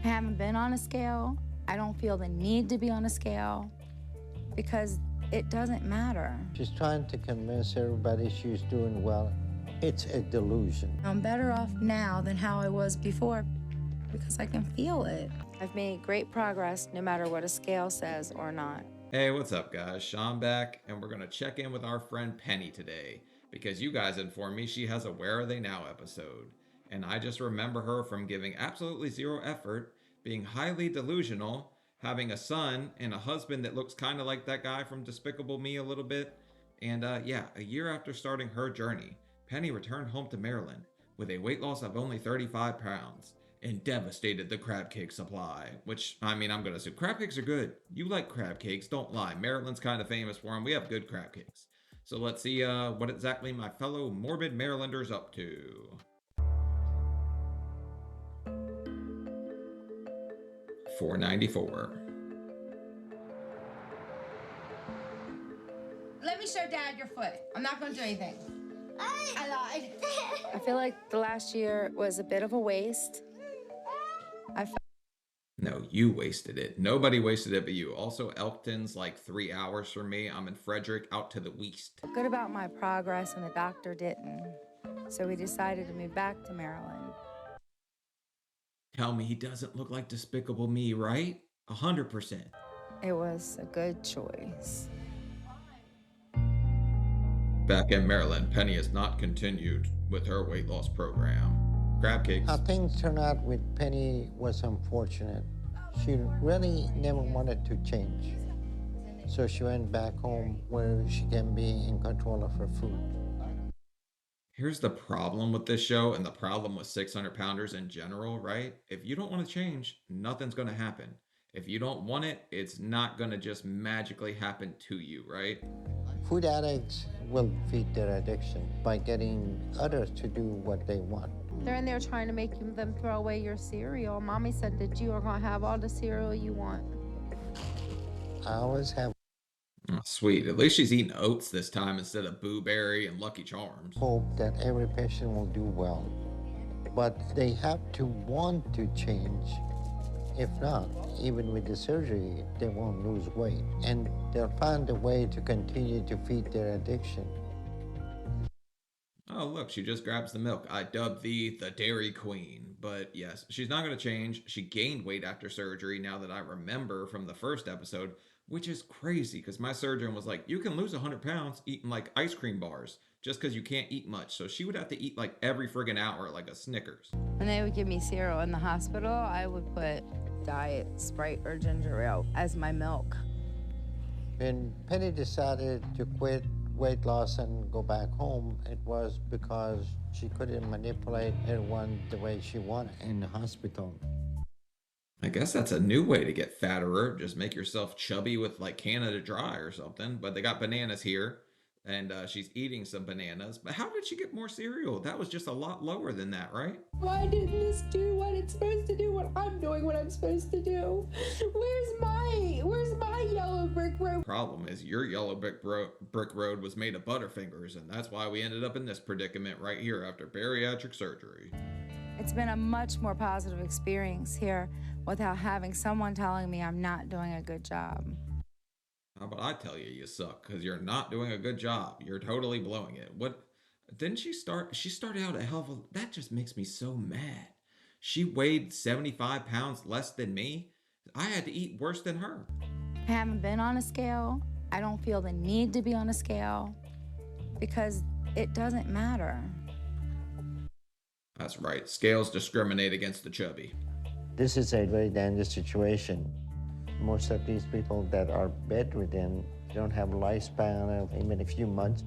I haven't been on a scale. I don't feel the need to be on a scale because it doesn't matter. She's trying to convince everybody she's doing well. It's a delusion. I'm better off now than how I was before because I can feel it. I've made great progress no matter what a scale says or not. Hey, what's up, guys? Sean back, and we're going to check in with our friend Penny today because you guys informed me she has a Where Are They Now episode. And I just remember her from giving absolutely zero effort, being highly delusional, having a son and a husband that looks kind of like that guy from Despicable Me a little bit. And yeah, a year after starting her journey, Penny returned home to Maryland with a weight loss of only 35 pounds and devastated the crab cake supply. Which, I mean, I'm gonna assume crab cakes are good. You like crab cakes, don't lie. Maryland's kind of famous for them. We have good crab cakes. So let's see what exactly my fellow morbid Marylanders up to. $4.94. Let me show Dad your foot. I'm not going to do anything. I lied. I feel like the last year was a bit of a waste. No, you wasted it. Nobody wasted it but you. Also, Elkton's like 3 hours from me. I'm in Frederick, out to the west. Good about my progress, and the doctor didn't. So we decided to move back to Maryland. Tell me he doesn't look like Despicable Me, right? 100%. It was a good choice. Back in Maryland, Penny has not continued with her weight loss program. Crab cakes. How things turned out with Penny was unfortunate. She really never wanted to change. So she went back home where she can be in control of her food. Here's the problem with this show and the problem with 600 pounders in general, right? If you don't want to change, nothing's going to happen. If you don't want it, it's not going to just magically happen to you, right? Food addicts will feed their addiction by getting others to do what they want. They're in there trying to make them throw away your cereal. Mommy said that you are going to have all the cereal you want. I always have Oh, sweet. At least she's eating oats this time instead of Boo Berry and Lucky Charms. hope that every patient will do well. But they have to want to change. If not, even with the surgery, they won't lose weight. And they'll find a way to continue to feed their addiction. Oh, look, she just grabs the milk. I dubbed thee the Dairy Queen. But yes, she's not going to change. She gained weight after surgery, now that I remember from the first episode, which is crazy because my surgeon was like, you can lose 100 pounds eating like ice cream bars just because you can't eat much. So she would have to eat like every friggin' hour, like a Snickers. When they would give me cereal in the hospital, I would put Diet Sprite or ginger ale as my milk. When Penny decided to quit weight loss and go back home, it was because she couldn't manipulate everyone the way she wanted in the hospital. I guess that's a new way to get fatterer. Just make yourself chubby with like Canada Dry or something. But they got bananas here, and she's eating some bananas. But how did she get more cereal? That was just a lot lower than that, right? Why didn't this do what it's supposed to do when I'm doing what I'm supposed to do? Where's my yellow brick road? Problem is your yellow brick road was made of Butterfingers, and that's why we ended up in this predicament right here after bariatric surgery. It's been a much more positive experience here without having someone telling me I'm not doing a good job. How about I tell you you suck because you're not doing a good job. You're totally blowing it. What didn't she start? She started out a hell of a, that just makes me so mad. She weighed 75 pounds less than me. I had to eat worse than her. I haven't been on a scale. I don't feel the need to be on a scale because it doesn't matter. That's right. Scales discriminate against the chubby. This is a very dangerous situation. Most of these people that are bedridden don't have a lifespan of even a few months.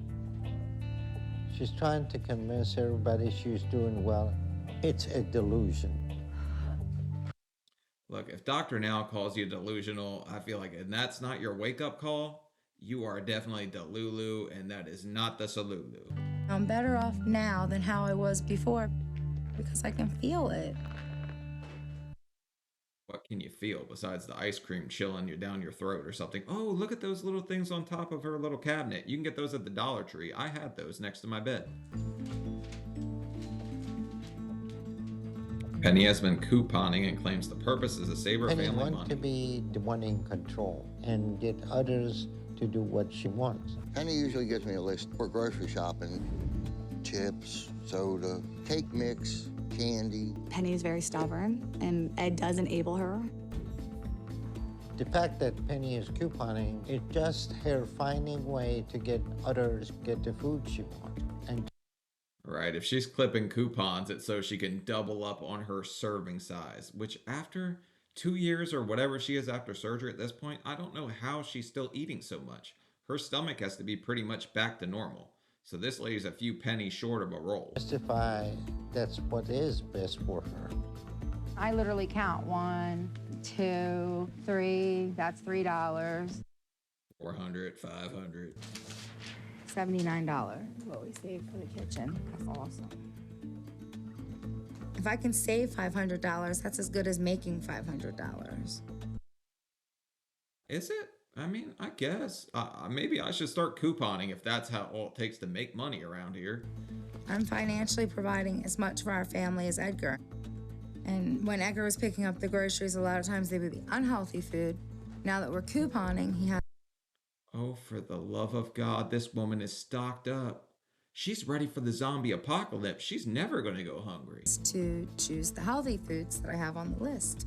She's trying to convince everybody she's doing well. It's a delusion. Look, if Dr. Now calls you delusional, I feel like, and that's not your wake-up call, you are definitely Delulu, and that is not the Salulu. I'm better off now than how I was before because I can feel it. What can you feel besides the ice cream chilling you down your throat or something? Oh, look at those little things on top of her little cabinet. You can get those at the Dollar Tree. I had those next to my bed. Penny has been couponing and claims the purpose is to save her Penny family wants money. to be the one in control and get others to do what she wants. Penny usually gives me a list for grocery shopping. Chips, soda, cake mix, candy. Penny is very stubborn, and Ed does enable her. The fact that Penny is couponing is just her finding way to get others get the food she wants. And Right, if she's clipping coupons, it's so she can double up on her serving size, which after 2 years or whatever she is after surgery at this point, I don't know how she's still eating so much. Her stomach has to be pretty much back to normal. So this lady's a few pennies short of a roll. justify that's what is best for her. I literally count 1, 2, 3. That's $3. 400, 500. $79. What we saved for the kitchen. That's awesome. If I can save $500, that's as good as making $500. Is it? I mean, I guess. Maybe I should start couponing if that's how all it takes to make money around here. I'm financially providing as much for our family as Edgar. And when Edgar was picking up the groceries, a lot of times they would be unhealthy food. Now that we're couponing, he has Oh, for the love of God, this woman is stocked up. She's ready for the zombie apocalypse. She's never going to go hungry. to choose the healthy foods that I have on the list.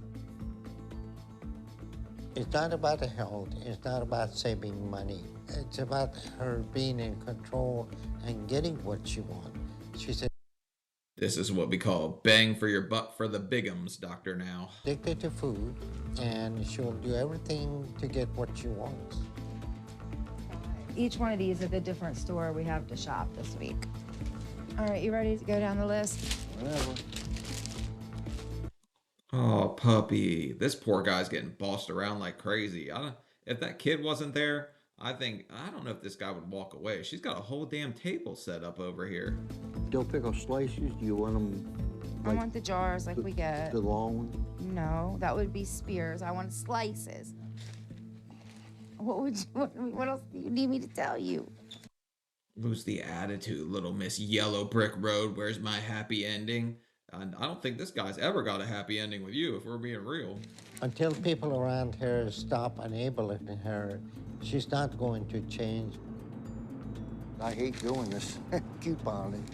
It's not about the health, it's not about saving money. It's about her being in control and getting what she wants. She said, This is what we call bang for your buck for the bigums, Doctor Now. addicted to food, and she'll do everything to get what she wants. Each one of these at a different store we have to shop this week. All right, you ready to go down the list? Whatever. Oh, puppy. This poor guy's getting bossed around like crazy. If that kid wasn't there, I don't know if this guy would walk away. She's got a whole damn table set up over here. Dill pickle slices, do you want them I want the jars like we get. the long one? No, that would be spears. I want slices. What else do you need me to tell you? Lose the attitude, little Miss Yellow Brick Road. Where's my happy ending? And I don't think this guy's ever got a happy ending with you, if we're being real. Until people around her stop enabling her, she's not going to change. I hate doing this. Couponing.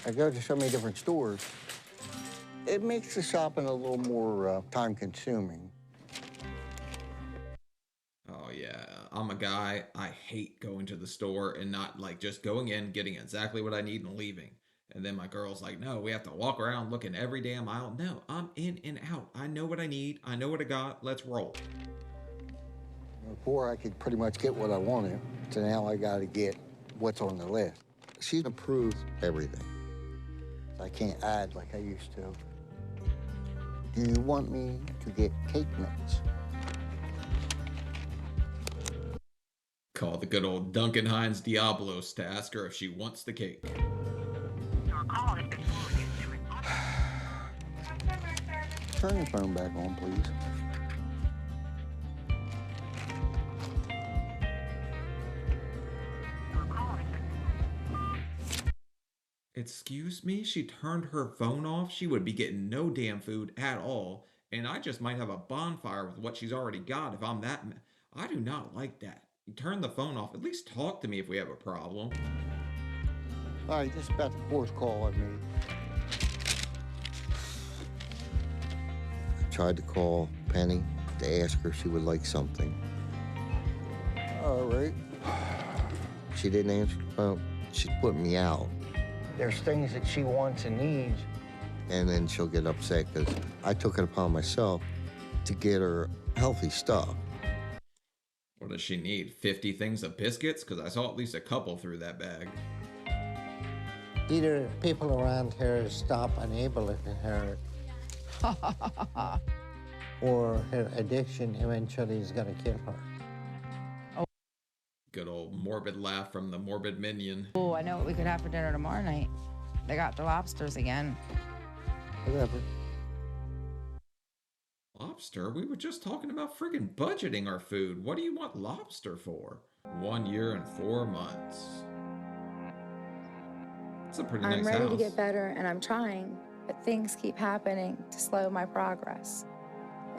I go to so many different stores. It makes the shopping a little more time-consuming. Oh yeah, I'm a guy. I hate going to the store and not like just going in, getting exactly what I need and leaving. And then my girl's like, no, we have to walk around looking every damn aisle. No, I'm in and out. I know what I need. I know what I got. Let's roll. Before I could pretty much get what I wanted, so now I gotta get what's on the list. She's approved everything. I can't add like I used to. Do you want me to get cake mix? Call the good old Duncan Hines Diablos to ask her if she wants the cake. Turn your phone back on, please. Excuse me? She turned her phone off? She would be getting no damn food at all. And I just might have a bonfire with what she's already got if I'm that. I do not like that. You turn the phone off. At least talk to me if we have a problem. All right, this is about the fourth call I made. I tried to call Penny to ask her if she would like something. All right. She didn't answer the phone. She's putting me out. There's things that she wants and needs. And then she'll get upset because I took it upon myself to get her healthy stuff. What does she need? 50 things of biscuits? Because I saw at least a couple through that bag. Either people around her stop enabling her, or her addiction eventually is going to kill her. Good old morbid laugh from the morbid minion. Oh, I know what we could have for dinner tomorrow night. They got the lobsters again. Whatever. Lobster? We were just talking about friggin' budgeting our food. What do you want lobster for? 1 year and 4 months. It's a pretty I'm nice ready house. to get better, and I'm trying, but things keep happening to slow my progress.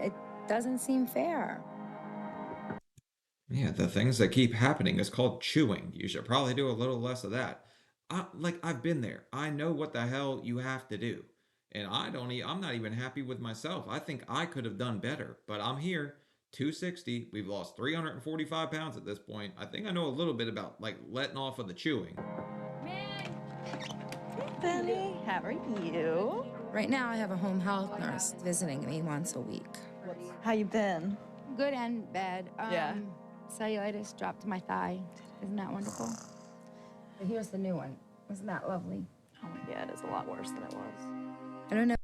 It doesn't seem fair. Yeah, the things that keep happening is called chewing. You should probably do a little less of that. I've been there. I know what the hell you have to do. And I'm not even happy with myself. I think I could have done better, but I'm here, 260. We've lost 345 pounds at this point. I think I know a little bit about like letting off of the chewing. Hey, Benny, how are you? Right now, I have a home health nurse visiting me once a week. How you been? Good and bad. Yeah. Cellulitis dropped to my thigh. Isn't that wonderful? But here's the new one. Isn't that lovely? Oh my God, it's a lot worse than it was. I don't know.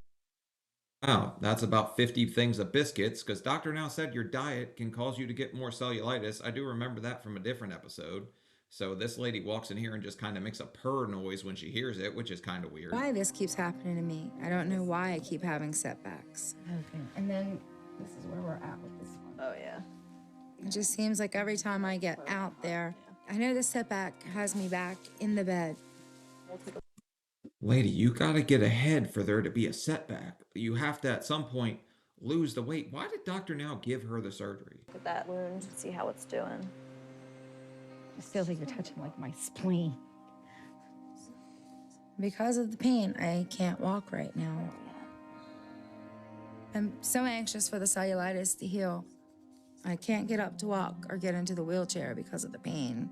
Wow, that's about 50 things of biscuits, because Doctor Now said your diet can cause you to get more cellulitis. I do remember that from a different episode. So this lady walks in here and just kind of makes a purr noise when she hears it, which is kind of weird. Why this keeps happening to me. I don't know why I keep having setbacks. Okay. And then this is where we're at with this one. Oh yeah. It just seems like every time I get out there, I know the setback has me back in the bed. Lady, you gotta get ahead for there to be a setback. You have to, at some point, lose the weight. Why did Doctor Now give her the surgery? Look at that wound, see how it's doing. It feels like you're touching like my spleen. Because of the pain, I can't walk right now. I'm so anxious for the cellulitis to heal. I can't get up to walk or get into the wheelchair because of the pain.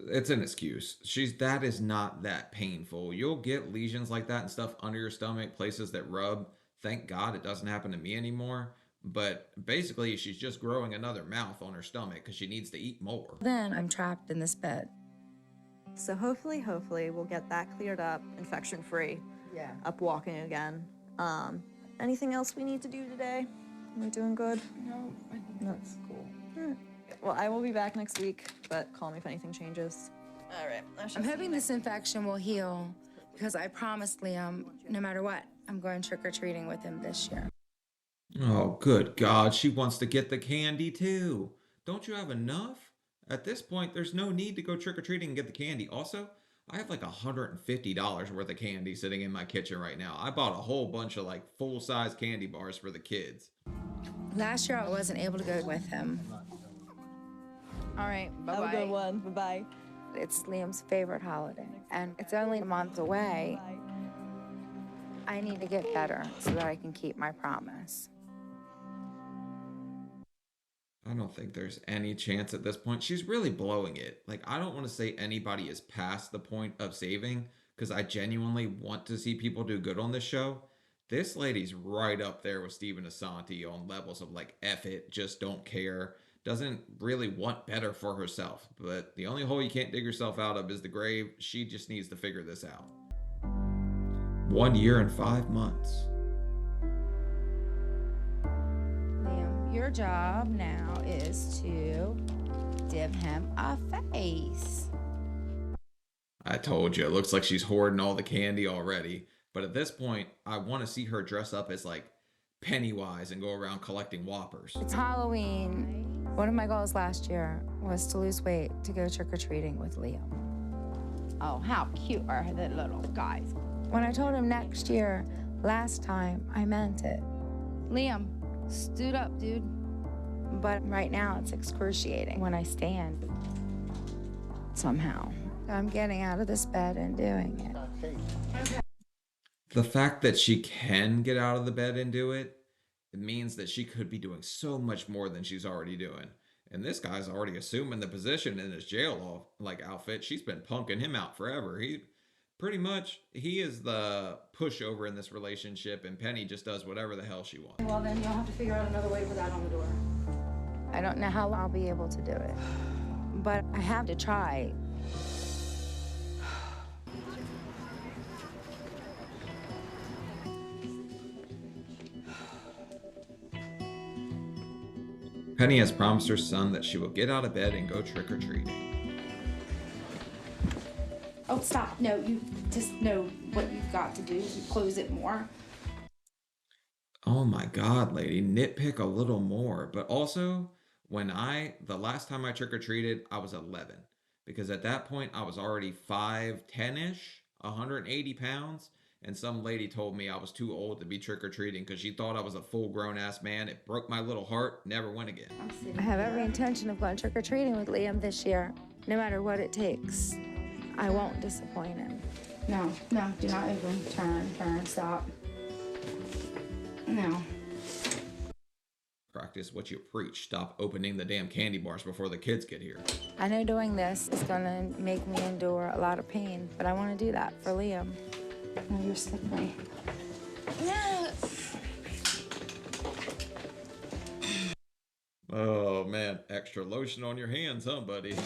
It's an excuse. That is not that painful. You'll get lesions like that and stuff under your stomach, places that rub. Thank God it doesn't happen to me anymore. But basically, she's just growing another mouth on her stomach because she needs to eat more. Then I'm trapped in this bed. So hopefully we'll get that cleared up, infection-free. Yeah. Up walking again. Anything else we need to do today? Are we doing good? No, I think that's cool. All right. Well, I will be back next week, but call me if anything changes. All right. I'm hoping this infection will heal because I promised Liam, no matter what, I'm going trick-or-treating with him this year. Oh, good God. She wants to get the candy too. Don't you have enough? At this point, there's no need to go trick-or-treating and get the candy. Also, I have like $150 worth of candy sitting in my kitchen right now. I bought a whole bunch of like full-size candy bars for the kids. Last year, I wasn't able to go with him. All right, bye-bye. Have a good one. Bye-bye. It's Liam's favorite holiday, and it's only a month away. I need to get better so that I can keep my promise. I don't think there's any chance at this point. She's really blowing it. Like, I don't want to say anybody is past the point of saving, because I genuinely want to see people do good on this show. This lady's right up there with Steven Assanti on levels of like, F it, just don't care. Doesn't really want better for herself. But the only hole you can't dig yourself out of is the grave. She just needs to figure this out. 1 year and 5 months. Liam, your job now is to give him a face. I told you, it looks like she's hoarding all the candy already. But at this point, I want to see her dress up as like Pennywise and go around collecting Whoppers. It's Halloween. One of my goals last year was to lose weight to go trick-or-treating with Liam. Oh, how cute are the little guys. When I told him next year, last time, I meant it. Liam, stood up, dude. But right now, it's excruciating when I stand. Somehow. I'm getting out of this bed and doing it. The fact that she can get out of the bed and do it, it means that she could be doing so much more than she's already doing. And this guy's already assuming the position in his jail outfit. She's been punking him out forever. He is the pushover in this relationship, and Penny just does whatever the hell she wants. Well, then you'll have to figure out another way for that on the door. I don't know how I'll be able to do it, but I have to try. Penny has promised her son that she will get out of bed and go trick-or-treating. Oh, stop. No, you just know what you've got to do. You close it more. Oh my God, lady, nitpick a little more. But also, the last time I trick-or-treated, I was 11. because at that point I was already 5'10"-ish, 180 pounds, and some lady told me I was too old to be trick-or-treating because she thought I was a full-grown ass man. It broke my little heart, never went again. I have every intention of going trick-or-treating with Liam this year, no matter what it takes. I won't disappoint him. No, no, do not open. Turn, stop. No. Practice what you preach. Stop opening the damn candy bars before the kids get here. I know doing this is gonna make me endure a lot of pain, but I wanna do that for Liam. No, you're slippery. Oh man, extra lotion on your hands, huh, buddy?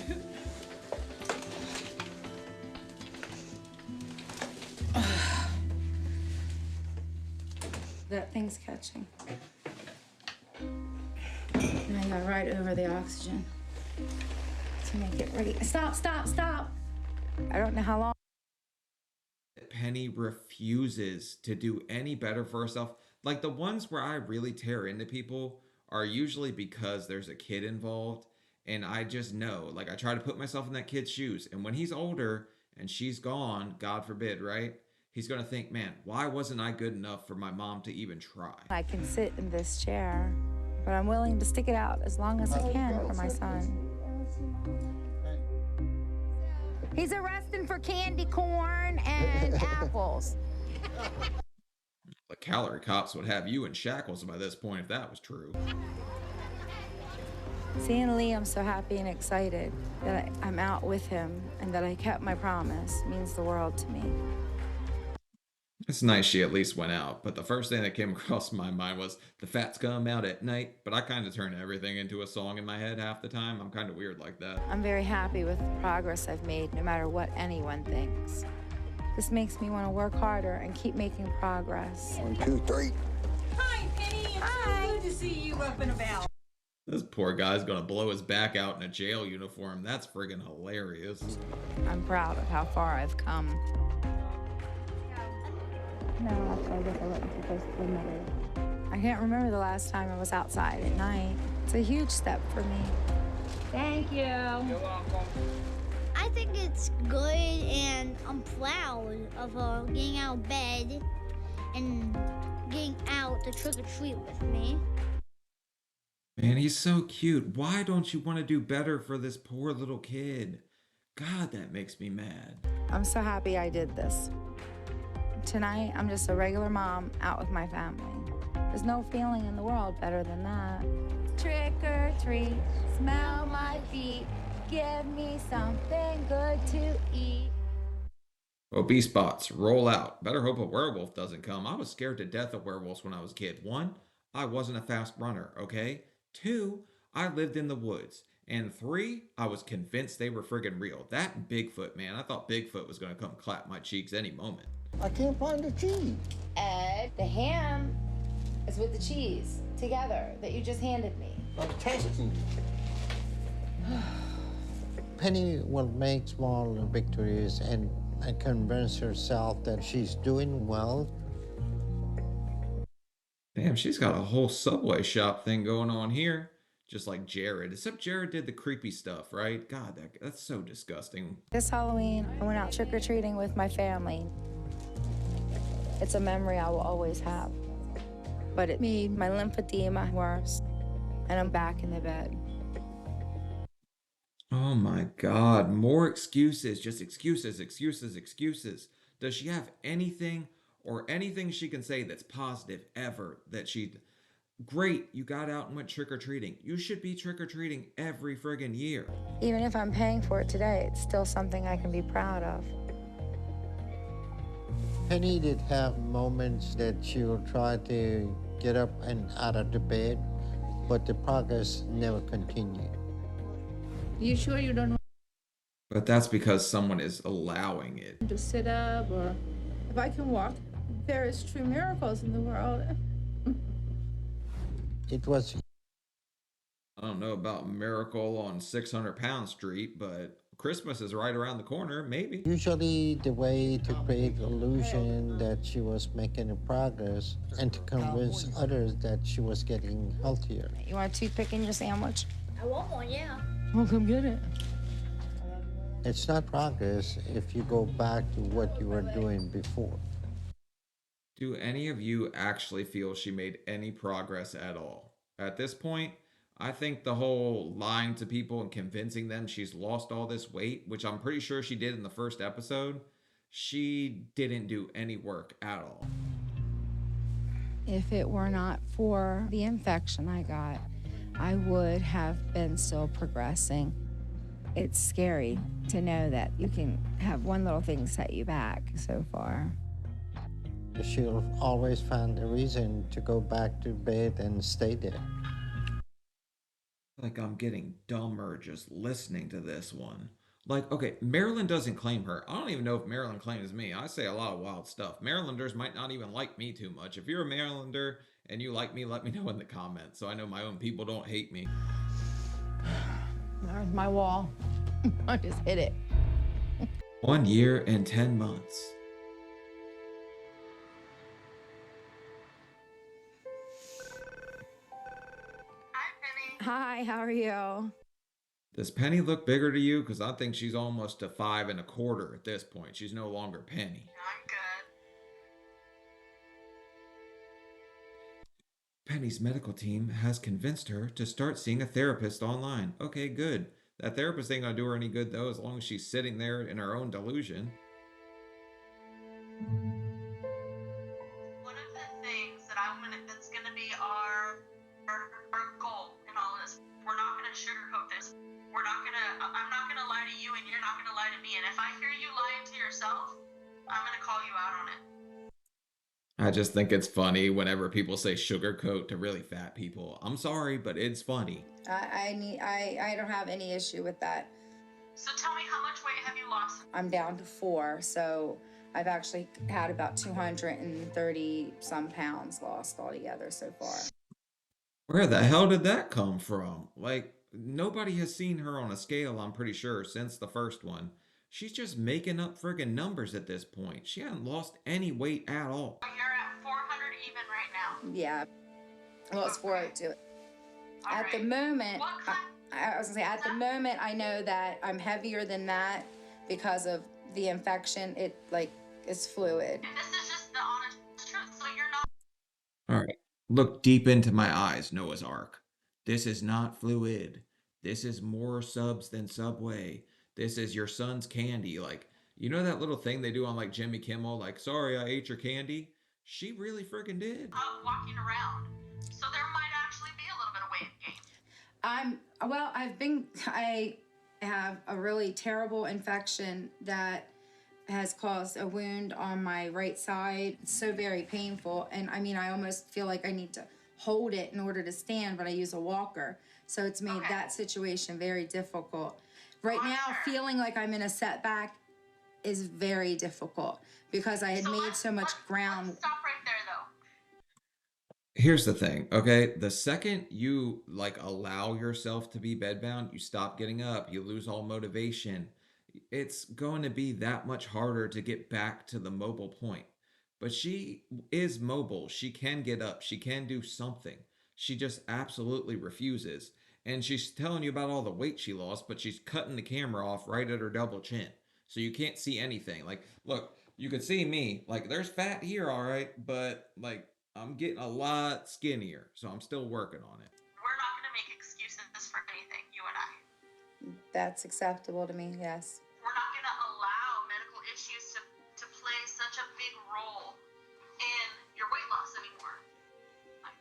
That thing's catching. And I got right over the oxygen to make it ready. Stop. I don't know how long. Penny refuses to do any better for herself. Like, the ones where I really tear into people are usually because there's a kid involved, and I just know, like, I try to put myself in that kid's shoes, and when he's older and she's gone, God forbid, right? He's gonna think, man, why wasn't I good enough for my mom to even try? I can sit in this chair, but I'm willing to stick it out as long as I can for my son. He's arresting for candy corn and apples. The calorie cops would have you in shackles by this point if that was true. Seeing Liam so happy and excited that I'm out with him and that I kept my promise means the world to me. It's nice she at least went out, but the first thing that came across my mind was the fats come out at night, but I kind of turn everything into a song in my head half the time. I'm kind of weird like that. I'm very happy with the progress I've made, no matter what anyone thinks. This makes me want to work harder and keep making progress. 1, 2, 3. Hi, Penny. It's so good to see you up and about. This poor guy's gonna blow his back out in a jail uniform. That's friggin' hilarious. I'm proud of how far I've come. No, actually, I guess I wasn't supposed to admit it. I can't remember the last time I was outside at night. It's a huge step for me. Thank you. You're welcome. I think it's good, and I'm proud of her getting out of bed and getting out to trick-or-treat with me. Man, he's so cute. Why don't you want to do better for this poor little kid? God, that makes me mad. I'm so happy I did this. Tonight, I'm just a regular mom out with my family. There's no feeling in the world better than that. Trick or treat, smell my feet, give me something good to eat. Obese spots, roll out. Better hope a werewolf doesn't come. I was scared to death of werewolves when I was a kid. 1, I wasn't a fast runner, okay? 2, I lived in the woods. And 3, I was convinced they were friggin' real. That and Bigfoot, man. I thought Bigfoot was gonna come clap my cheeks any moment. I can't find the cheese. Ed, the ham is with the cheese together that you just handed me. I'm testing you. Penny will make small victories and convince herself that she's doing well. Damn, she's got a whole Subway shop thing going on here. Just like Jared, except Jared did the creepy stuff, right? God, that's so disgusting. This Halloween, I went out trick-or-treating with my family. It's a memory I will always have. But it made my lymphedema worse, and I'm back in the bed. Oh my God, more excuses, just excuses. Does she have anything she can say that's positive ever that great, you got out and went trick-or-treating. You should be trick-or-treating every friggin' year. Even if I'm paying for it today, it's still something I can be proud of. Penny did have moments that she will try to get up and out of the bed, but the progress never continued. You sure you don't But that's because someone is allowing it. want to sit up, or if I can walk? There is true miracles in the world. It was I don't know about Miracle on 600-pound Street, but Christmas is right around the corner, maybe. usually the way to create illusion that she was making a progress and to convince others that she was getting healthier. You want a toothpick in your sandwich? I want one, yeah. Well, come get it. It's not progress if you go back to what you were doing before. Do any of you actually feel she made any progress at all? At this point, I think the whole lying to people and convincing them she's lost all this weight, which I'm pretty sure she did in the first episode, she didn't do any work at all. If it were not for the infection I got, I would have been still progressing. It's scary to know that you can have one little thing set you back so far. She'll always find a reason to go back to bed and stay there. Like, I'm getting dumber just listening to this one. Like, okay, Maryland doesn't claim her. I don't even know if Maryland claims me. I say a lot of wild stuff. Marylanders might not even like me too much. If you're a Marylander and you like me, let me know in the comments so I know my own people don't hate me. There's my wall. I just hit it. 1 year and 10 months. Hi, how are you? Does Penny look bigger to you? Because I think she's almost to 5 1/4 at this point. She's no longer Penny. I'm good. Penny's medical team has convinced her to start seeing a therapist online. Okay, good. That therapist ain't gonna do her any good though, as long as she's sitting there in her own delusion. One of the things that's gonna be our goal in all this, we're not gonna sugarcoat this. I'm not gonna lie to you and you're not gonna lie to me. And if I hear you lying to yourself, I'm gonna call you out on it. I just think it's funny whenever people say sugarcoat to really fat people. I'm sorry, but it's funny. I don't have any issue with that. So tell me, how much weight have you lost? I'm down to 4, so I've actually had about 230 some pounds lost altogether so far. Where the hell did that come from? Like, nobody has seen her on a scale, I'm pretty sure, since the first one. She's just making up friggin' numbers at this point. She hasn't lost any weight at all. You're at 400 even right now. Yeah. Well, it's 402. At the moment, I was gonna say, at the moment, I know that I'm heavier than that because of the infection. It, like, is fluid. This is just the honest truth, so you're not. Alright, look deep into my eyes, Noah's Ark. This is not fluid. This is more subs than Subway. This is your son's candy. Like, you know that little thing they do on like Jimmy Kimmel? Like, sorry, I ate your candy? She really friggin' did. Walking around. So there might actually be a little bit of weight gain. I have a really terrible infection that has caused a wound on my right side. It's so very painful. And I mean, I almost feel like I need to hold it in order to stand, but I use a walker. So it's made that situation very difficult. Right now, feeling like I'm in a setback is very difficult because I had made so much ground. Let's stop right there, though. Here's the thing, okay? The second you like allow yourself to be bedbound, you stop getting up, you lose all motivation. It's going to be that much harder to get back to the mobile point. But she is mobile. She can get up. She can do something. She just absolutely refuses. And she's telling you about all the weight she lost, but she's cutting the camera off right at her double chin. So you can't see anything. Like, look, you could see me. Like, there's fat here, all right, but like, I'm getting a lot skinnier, so I'm still working on it. We're not going to make excuses for anything, you and I. That's acceptable to me, yes. We're not going to allow medical issues to play such a big role in your weight loss anymore.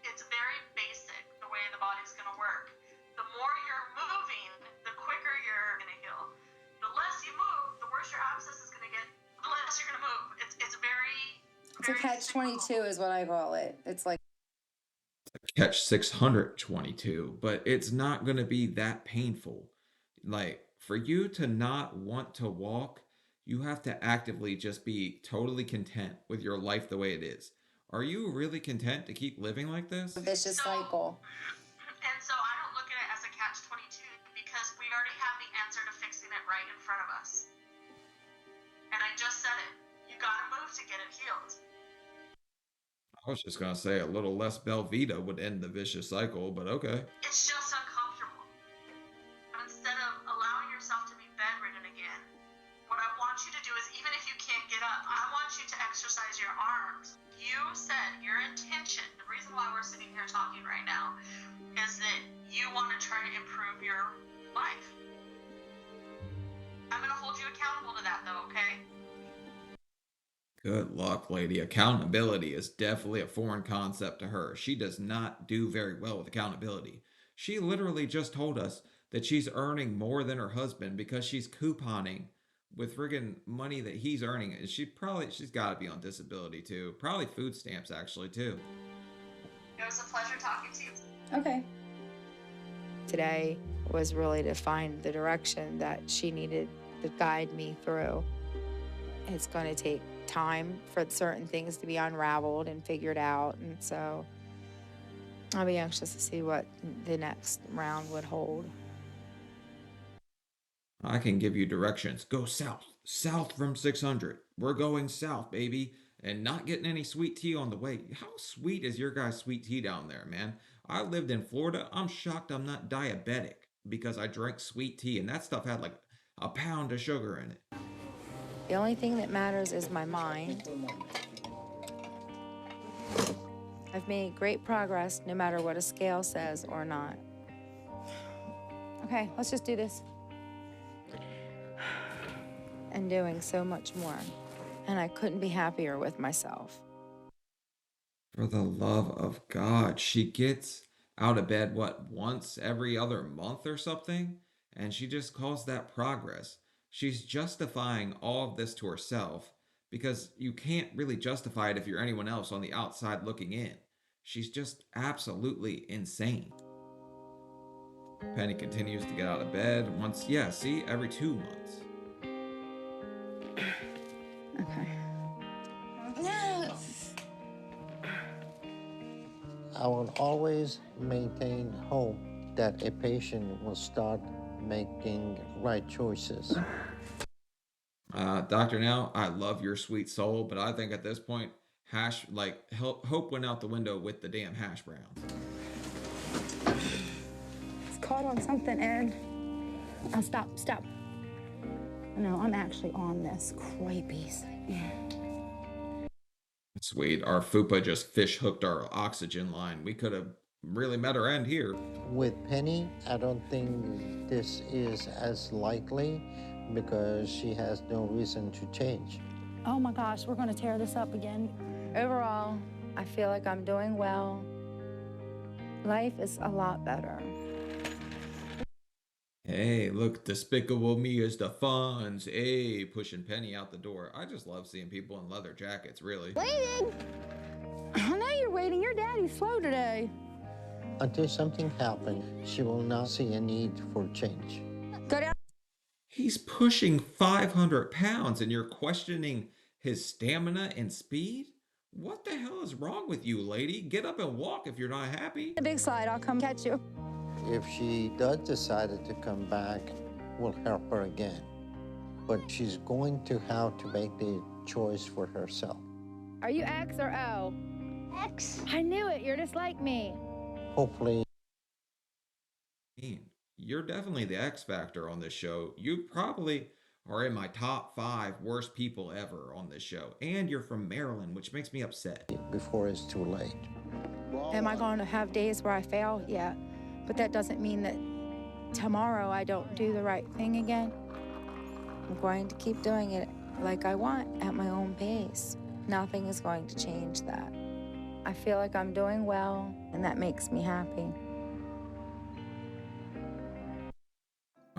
It's very basic, the way the body's going to work. The more you're moving, the quicker you're going to heal. The less you move, the worse your abscess is going to get, the less you're going to move. It's very... It's a catch-22 is what I call it. It's like catch 622, but it's not going to be that painful. Like, for you to not want to walk, you have to actively just be totally content with your life the way it is. Are you really content to keep living like this? a vicious cycle. And so I don't look at it as a catch-22 because we already have the answer to fixing it right in front of us. And I just said it. You gotta move to get it healed. I was just gonna say a little less Belvita would end the vicious cycle, but okay. It's just uncomfortable. Instead of allowing yourself to be bedridden again, want you to exercise your arms. You said your intention, the reason why we're sitting here talking right now, is that you want to try to improve your life. I'm going to hold you accountable to that, though, okay? Good luck, lady. Accountability is definitely a foreign concept to her. She does not do very well with accountability. She literally just told us that she's earning more than her husband because she's couponing with friggin' money that he's earning. And she's got to be on disability too. Probably food stamps actually too. It was a pleasure talking to you. Okay. Today was really to find the direction that she needed to guide me through. It's going to take time for certain things to be unraveled and figured out, and so I'll be anxious to see what the next round would hold. I can give you directions. Go south. South from 600. We're going south, baby. And not getting any sweet tea on the way. How sweet is your guys' sweet tea down there, man? I lived in Florida. I'm shocked I'm not diabetic because I drank sweet tea, and that stuff had like a pound of sugar in it. The only thing that matters is my mind. I've made great progress no matter what a scale says or not. Okay, let's just do this. And doing so much more. And I couldn't be happier with myself. For the love of God, she gets out of bed, what, once every other month or something? And she just calls that progress. She's justifying all of this to herself because you can't really justify it if you're anyone else on the outside looking in. She's just absolutely insane. Penny continues to get out of bed once, every 2 months. Okay. I will always maintain hope that a patient will start making right choices. Dr. Now, I love your sweet soul, but I think at this point, hope went out the window with the damn hash browns. It's caught on something, Ed. Oh, stop. No, I'm actually on this. Cripeys. Sweet. Our FUPA just fish hooked our oxygen line. We could have really met our end here. With Penny, I don't think this is as likely because she has no reason to change. Oh my gosh, we're gonna tear this up again. Overall, I feel like I'm doing well. Life is a lot better. Hey, look, Despicable Me is the funds. Hey, pushing Penny out the door. I just love seeing people in leather jackets, really. Waiting! I know you're waiting. Your daddy's slow today. Until something happens, she will not see a need for change. Go down. He's pushing 500 pounds and you're questioning his stamina and speed? What the hell is wrong with you, lady? Get up and walk if you're not happy. The big slide, I'll come catch you. If she does decide to come back, we'll help her again. But she's going to have to make the choice for herself. Are you X or O? X. I knew it. You're just like me. Hopefully. You're definitely the X factor on this show. You probably are in my top 5 worst people ever on this show. And you're from Maryland, which makes me upset. Before it's too late. Am I going to have days where I fail? Yeah. But that doesn't mean that tomorrow I don't do the right thing again. I'm going to keep doing it like I want at my own pace. Nothing is going to change that. I feel like I'm doing well, and that makes me happy.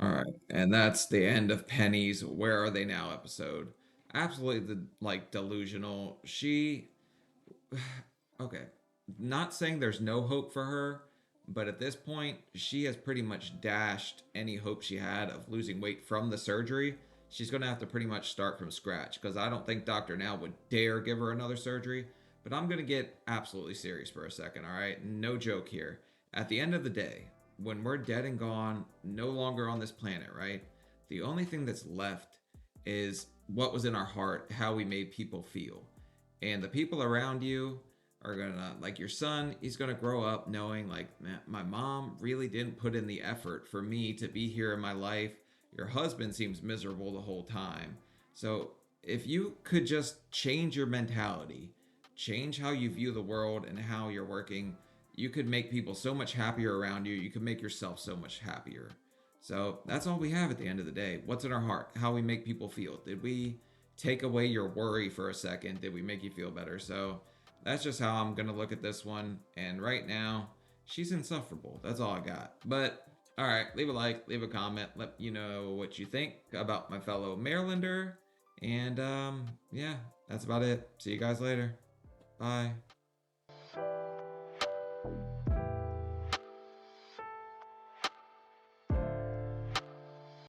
All right, and that's the end of Penny's Where Are They Now episode. Absolutely, delusional. Okay, not saying there's no hope for her, but at this point, she has pretty much dashed any hope she had of losing weight from the surgery. She's going to have to pretty much start from scratch because I don't think Dr. Now would dare give her another surgery. But I'm going to get absolutely serious for a second, all right? No joke here. At the end of the day, when we're dead and gone, no longer on this planet, right? The only thing that's left is what was in our heart, how we made people feel. And the people around you are gonna, like your son, he's gonna grow up knowing like, man, my mom really didn't put in the effort for me to be here in my life. Your husband seems miserable the whole time. So if you could just change your mentality, change how you view the world and how you're working, you could make people so much happier around you. You could make yourself so much happier. So that's all we have at the end of the day. What's in our heart? How we make people feel. Did we take away your worry for a second? Did we make you feel better? So that's just how I'm going to look at this one. And right now, she's insufferable. That's all I got. But all right, leave a like, leave a comment. Let you know what you think about my fellow Marylander. And yeah, that's about it. See you guys later. Bye.